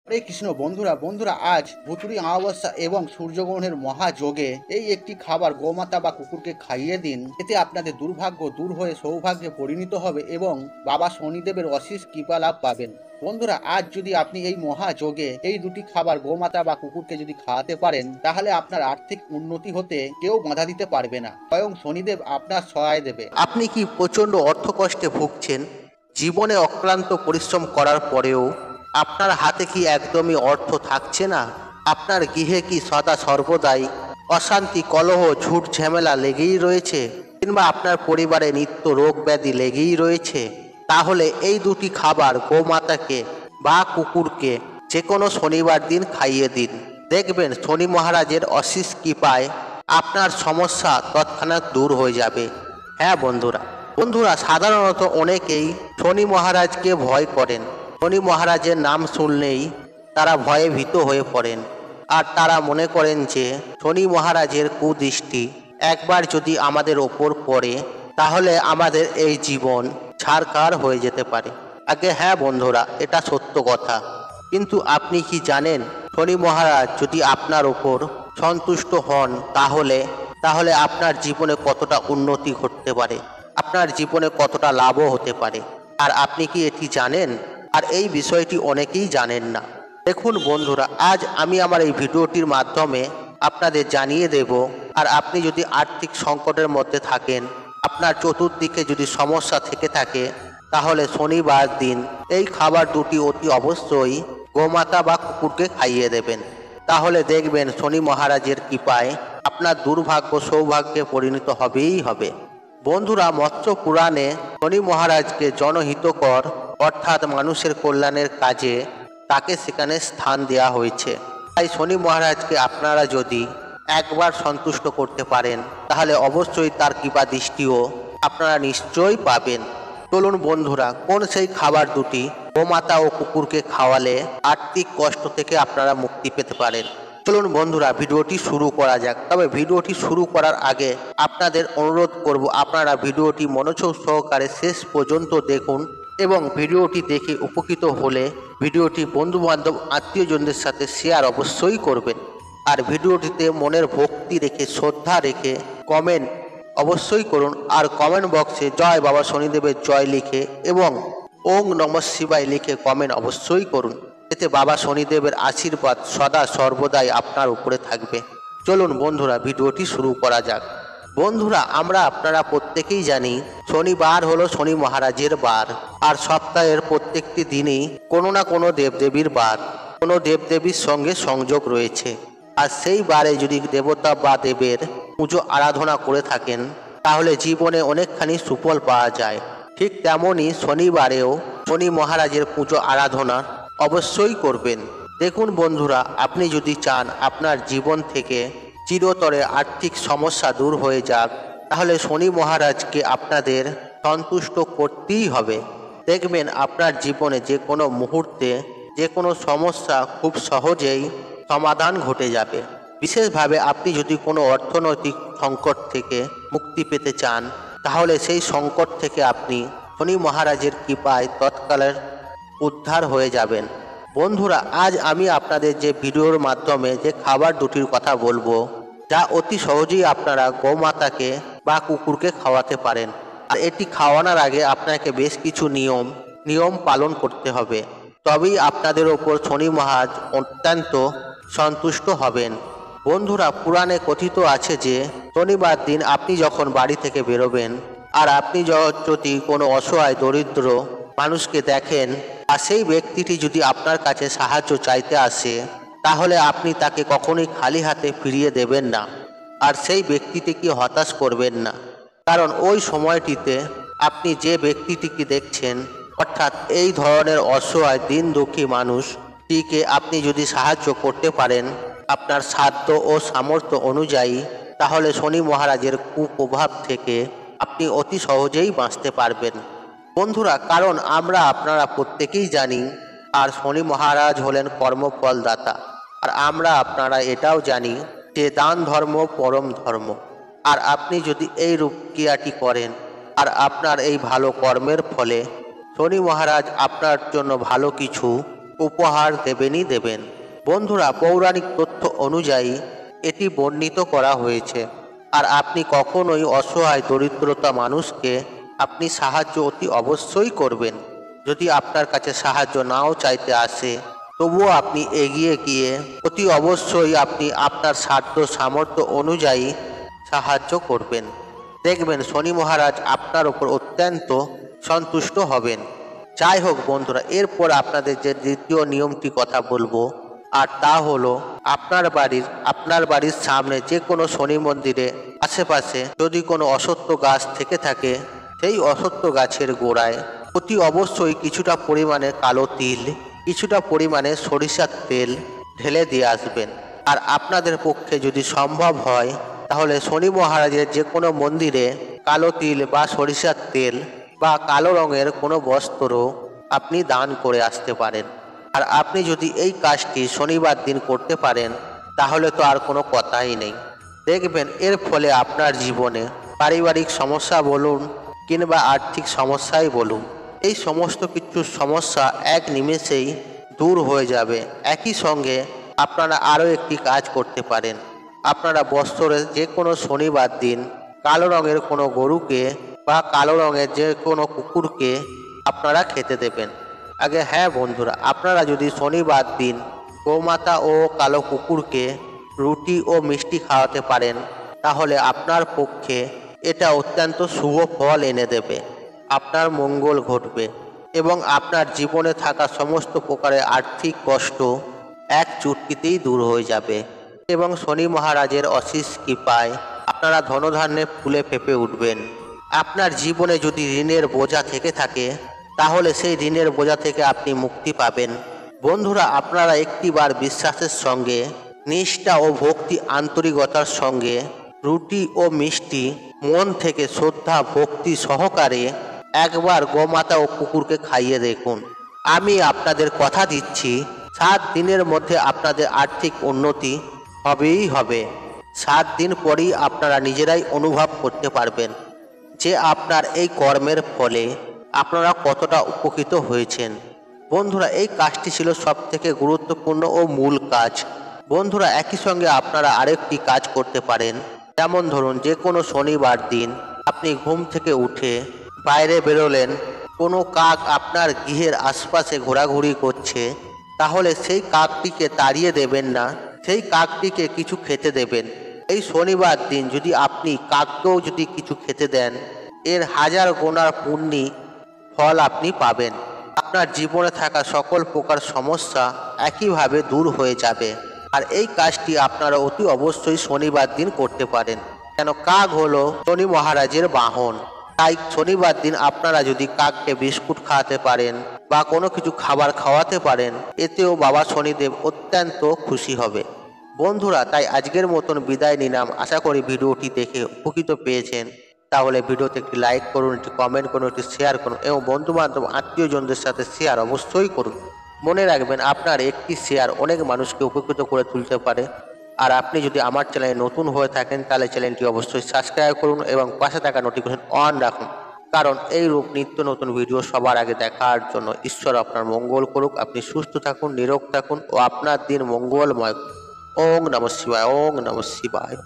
হরে কৃষ্ণ বন্ধুরা বন্ধুরা আজ ভুতুড়ি অমাবস্যা এবং সূর্যগ্রহণের মহাযোগে এই একটি খাবার গোমাতা বা কুকুরকে খাইয়ে দিন। এতে আপনাদের দুর্ভাগ্য দূর হয়ে সৌভাগ্যে পরিণত হবে এবং বাবা শনিদেবের অশেষ কৃপা লাভ পাবেন। বন্ধুরা আজ যদি আপনি এই মহাযোগে এই দুটি খাবার গোমাতা বা কুকুরকে যদি খাওয়াতে পারেন, তাহলে আপনার আর্থিক উন্নতি হতে কেউ বাধা দিতে পারবে না, স্বয়ং শনিদেব আপনার সহায় দেবে। আপনি কি প্রচণ্ড অর্থকষ্টে ভুগছেন? জীবনে অক্লান্ত পরিশ্রম করার পরেও আপনার হাতে কি একদমই অর্থ থাকছে না? আপনার গৃহে কি সদা সর্বদাই অশান্তি, কলহ, ঝুট ঝামেলা লেগেই রয়েছে? কিংবা আপনার পরিবারে নিত্য রোগ ব্যাধি লেগেই রয়েছে? তাহলে এই দুটি খাবার গোমাতাকে বা কুকুরকে যে কোনো শনিবার দিন খাইয়ে দিন। দেখবেন শনি মহারাজের অশেষ কৃপায় আপনার সমস্যা তৎক্ষণাৎ দূর হয়ে যাবে। হ্যাঁ বন্ধুরা সাধারণত অনেকেই শনি মহারাজকে ভয় করেন। শনি মহারাজের নাম শুনলেই তারা ভয়ে ভীত হয়ে পড়েন, আর তারা মনে করেন যে শনি মহারাজের কুদৃষ্টি একবার যদি আমাদের ওপর পড়ে তাহলে আমাদের এই জীবন ছারখার হয়ে যেতে পারে। আগে হ্যাঁ বন্ধুরা, এটা সত্য কথা। কিন্তু আপনি কি জানেন, শনি মহারাজ যদি আপনার ওপর সন্তুষ্ট হন তাহলে আপনার জীবনে কতটা উন্নতি ঘটতে পারে, আপনার জীবনে কতটা লাভও হতে পারে। আর আপনি কি এটি জানেন? আর এই বিষয়টি অনেকেই জানেন না। দেখুন বন্ধুরা, আজ আমি আমার এই ভিডিওটির মাধ্যমে আপনাদের জানিয়ে দেব। আর আপনি যদি আর্থিক সংকটের মধ্যে থাকেন, আপনার চতুর্দিকে যদি সমস্যা থেকে থাকে, তাহলে শনিবার দিন এই খাবার দুটি অতি অবশ্যই গোমাতা বা কুকুরকে খাইয়ে দেবেন। তাহলে দেখবেন শনি মহারাজের কৃপায় আপনার দুর্ভাগ্য সৌভাগ্যে পরিণত হবেই হবে। বন্ধুরা, মৎস্য পুরাণে শনি মহারাজকে জনহিতকর অর্থাৎ মানুষের কল্যাণের কাজে তাকে সেখানে স্থান দেওয়া হয়েছে। তাই শনি মহারাজকে আপনারা যদি একবার সন্তুষ্ট করতে পারেন, তাহলে অবশ্যই তার কৃপা দৃষ্টিও আপনারা নিশ্চয়ই পাবেন। চলুন বন্ধুরা, কোন সেই খাবার দুটি গোমাতা ও কুকুরকে খাওয়ালে আর্থিক কষ্ট থেকে আপনারা মুক্তি পেতে পারেন। চলুন বন্ধুরা, ভিডিওটি শুরু করা যাক। তবে ভিডিওটি শুরু করার আগে আপনাদের অনুরোধ করব, আপনারা ভিডিওটি মনোযোগ সহকারে শেষ পর্যন্ত দেখুন এবং ভিডিওটি দেখে উপকৃত হলে ভিডিওটি বন্ধুবান্ধব আত্মীয়জনদের সাথে শেয়ার অবশ্যই করবেন। আর ভিডিওটিতে মনের ভক্তি রেখে শ্রদ্ধা রেখে কমেন্ট অবশ্যই করুন। আর কমেন্ট বক্সে জয় বাবা শনিদেবের জয় লিখে এবং ওং নমঃ শিবায় লিখে কমেন্ট অবশ্যই করুন। এতে বাবা শনিদেবের আশীর্বাদ সদা সর্বদাই আপনার উপরে থাকবে। চলুন বন্ধুরা, ভিডিওটি শুরু করা যাক। বন্ধুরা, আপনারা প্রত্যেকেই জানি শনিবার হলো শনি মহারাজের বার। আর সপ্তাহের প্রত্যেকটি দিনই কোনো না কোনো দেবদেবীর বার, কোনো দেবদেবীর সঙ্গে সংযোগ রয়েছে। আর সেই বারে যদি দেবতা বা দেবের পুজো আরাধনা করে থাকেন, তাহলে জীবনে অনেকখানি সুফল পাওয়া যায়। ঠিক তেমনই শনিবারেও শনি মহারাজের পুজো আরাধনা অবশ্যই করবেন। দেখুন বন্ধুরা, আপনি যদি চান আপনার জীবন থেকে চিরতরে আর্থিক সমস্যা দূর হয়ে যাক, তাহলে শনি মহারাজকে আপনাদের সন্তুষ্ট করতেই হবে। দেখবেন আপনার জীবনে যে কোনো মুহূর্তে যে কোনো সমস্যা খুব সহজেই সমাধান ঘটে যাবে। বিশেষভাবে আপনি যদি কোনো অর্থনৈতিক সংকট থেকে মুক্তি পেতে চান, তাহলে সেই সংকট থেকে আপনি শনি মহারাজের কৃপায় তৎকালে উদ্ধার হয়ে যাবেন। বন্ধুরা, আজ আমি আপনাদের যে ভিডিওর মাধ্যমে যে খাবার দুটির কথা বলবো, যা অতি সহজেই আপনারা গোমাতাকে বা কুকুরকে খাওয়াতে পারেন। আর এটি খাওয়ানোর আগে আপনাকে বেশ কিছু নিয়ম পালন করতে হবে, তবেই আপনাদের ওপর শনি মহারাজ অত্যন্ত সন্তুষ্ট হবেন। বন্ধুরা, পুরাণে কথিত আছে যে শনিবার দিন আপনি যখন বাড়ি থেকে বেরোবেন, আর আপনি যদি কোনো অসহায় দরিদ্র মানুষকে দেখেন, আর সেই ব্যক্তিটি যদি আপনার কাছে সাহায্য চাইতে আসে, তাহলে আপনি তাকে কখনোই খালি হাতে ফিরিয়ে দেবেন না। আর সেই ব্যক্তিটিকে হতাশ করবেন না, কারণ ওই সময়টিতে আপনি যে ব্যক্তিটিকে দেখছেন, অর্থাৎ এই ধরনের অসহায় দিন দুঃখী মানুষটিকে আপনি যদি সাহায্য করতে পারেন আপনার সাধ্য ও সামর্থ্য অনুযায়ী, তাহলে শনি মহারাজের কুপ্রভাব থেকে আপনি অতি সহজেই বাঁচতে পারবেন। বন্ধুরা, কারণ আপনারা প্রত্যেকেই জানি, আর শনি মহারাজ হলেন কর্মফলদাতা। আর আপনারা এটাও জানি যে দান ধর্ম পরম ধর্ম। আর আপনি যদি এই রূপ ক্রিয়াটি করেন, আর আপনার এই ভালো কর্মের ফলে শনি মহারাজ আপনার জন্য ভালো কিছু উপহার দেবেনই দেবেন। বন্ধুরা, পৌরাণিক তথ্য অনুযায়ী এটি বর্ণিত করা হয়েছে। আর আপনি কখনোই অসহায় দরিদ্রতা মানুষকে আপনি সাহায্য অতি অবশ্যই করবেন। যদি আপনার কাছে সাহায্য নাও চাইতে আসে, তবুও আপনি এগিয়ে গিয়ে অতি অবশ্যই আপনি আপনার সাধ্য সামর্থ্য অনুযায়ী সাহায্য করবেন। দেখবেন শনি মহারাজ আপনার উপর অত্যন্ত সন্তুষ্ট হবেন। যাই হোক বন্ধুরা, এরপর আপনাদের যে দ্বিতীয় নিয়মটি কথা বলবো, আর তা হলো আপনার বাড়ির সামনে যে কোনো শনি মন্দিরে আশেপাশে যদি কোনো অশ্বত্থ গাছ থেকে থাকে, সেই অশ্বত্থ গাছের গোড়ায় অতি অবশ্যই কিছুটা পরিমাণে কালো তিল, কিছুটা পরিমাণে সরিষার তেল ঢেলে দিয়ে আসবেন। আর আপনাদের পক্ষে যদি সম্ভব হয়, তাহলে শনি মহারাজের যে কোনো মন্দিরে কালো তিল বা সরিষার তেল বা কালো রঙের কোনো বস্ত্র আপনি দান করে আসতে পারেন। আর আপনি যদি এই কাজটি শনিবার দিন করতে পারেন, তাহলে তো আর কোনো কথাই নেই। দেখবেন এর ফলে আপনার জীবনে পারিবারিক সমস্যা বলুন কিংবা আর্থিক সমস্যাই বলুন, এই সমস্ত কিছু সমস্যা এক নিমেষেই দূর হয়ে যাবে। একই সঙ্গে আপনারা আরও একটি কাজ করতে পারেন। আপনারা বৎসরের যে কোনো শনিবার দিন কালো রঙের কোনো গরুকে বা কালো রঙের যে কোনো কুকুরকে আপনারা খেতে দেবেন। আগে হ্যাঁ বন্ধুরা, আপনারা যদি শনিবার দিন গোমাতা ও কালো কুকুরকে রুটি ও মিষ্টি খাওয়াতে পারেন, তাহলে আপনার পক্ষে এটা অত্যন্ত শুভ ফল এনে দেবে। আপনার মঙ্গল ঘটবে এবং আপনার জীবনে থাকা সমস্ত প্রকারের আর্থিক কষ্ট এক চুটকিতেই দূর হয়ে যাবে। এবং শনি মহারাজের অশেষ কৃপায় আপনারা ধনধান্যে ফুলে ফেঁপে উঠবেন। আপনার জীবনে যদি ঋণের বোঝা থেকে থাকে, তাহলে সেই ঋণের বোঝা থেকে আপনি মুক্তি পাবেন। বন্ধুরা, আপনারা একটিবার বিশ্বাসের সঙ্গে, নিষ্ঠা ও ভক্তি আন্তরিকতার সঙ্গে রুটি ও মিষ্টি মন থেকে শ্রদ্ধা ভক্তি সহকারে একবার গোমাতা ও কুকুরকে খাইয়ে দেখুন। আমি আপনাদের কথা দিচ্ছি, 7 দিনের মধ্যে আপনাদের আর্থিক উন্নতি হবেই হবে। 7 দিন পরেই আপনারা নিজেরাই অনুভব করতে পারবেন যে আপনার এই কর্মের ফলে আপনারা কতটা উপকৃত হয়েছেন। বন্ধুরা, এই কাজটি ছিল সবথেকে গুরুত্বপূর্ণ ও মূল কাজ। বন্ধুরা, একই সঙ্গে আপনারা আরেকটি কাজ করতে পারেন। যেমন ধরুন, যে কোনো শনিবার দিন আপনি ঘুম থেকে উঠে বাইরে বেরোলেন, কোনো কাক আপনার গৃহের আশপাশে ঘোরাঘুরি করছে, তাহলে সেই কাকটিকে তাড়িয়ে দেবেন না, সেই কাকটিকে কিছু খেতে দেবেন। এই শনিবার দিন যদি আপনি কাককেও যদি কিছু খেতে দেন, এর 1000 গুণার পুণ্যি ফল আপনি পাবেন। আপনার জীবনে থাকা সকল প্রকার সমস্যা একইভাবে দূর হয়ে যাবে। আর এই কাজটি আপনারা অতি অবশ্যই শনিবার দিন করতে পারেন, কেন কাক হলো শনি মহারাজের বাহন। তাই শনিবার দিন আপনারা যদি কাককে বিস্কুট খাওয়াতে পারেন বা কোনো কিছু খাবার খাওয়াতে পারেন, এতেও বাবা শনিদেব অত্যন্ত খুশি হবে। বন্ধুরা, তাই আজকের মতন বিদায় নিলাম। আশা করি ভিডিওটি দেখে উপকৃত পেয়েছেন। তাহলে ভিডিওতে একটি লাইক করুন, একটি কমেন্ট করুন, একটি শেয়ার করুন এবং বন্ধু বান্ধব আত্মীয়জনদের সাথে শেয়ার অবশ্যই করুন। মনে রাখবেন, আপনার একটি শেয়ার অনেক মানুষকে উপকৃত করে তুলতে পারে। আর আপনি যদি আমার চ্যানেলে নতুন হয়ে থাকেন, তাহলে চ্যানেলটি অবশ্যই সাবস্ক্রাইব করুন এবং পাশে থাকা নোটিফিকেশন অন রাখুন, কারণ এই রূপ নিত্য নতুন ভিডিও সবার আগে দেখার জন্য। ঈশ্বর আপনার মঙ্গল করুক। আপনি সুস্থ থাকুন, নিরোগ থাকুন ও আপনার দিন মঙ্গলময়। ওং নমঃ শিবায়, ওং নমঃ শিবায়।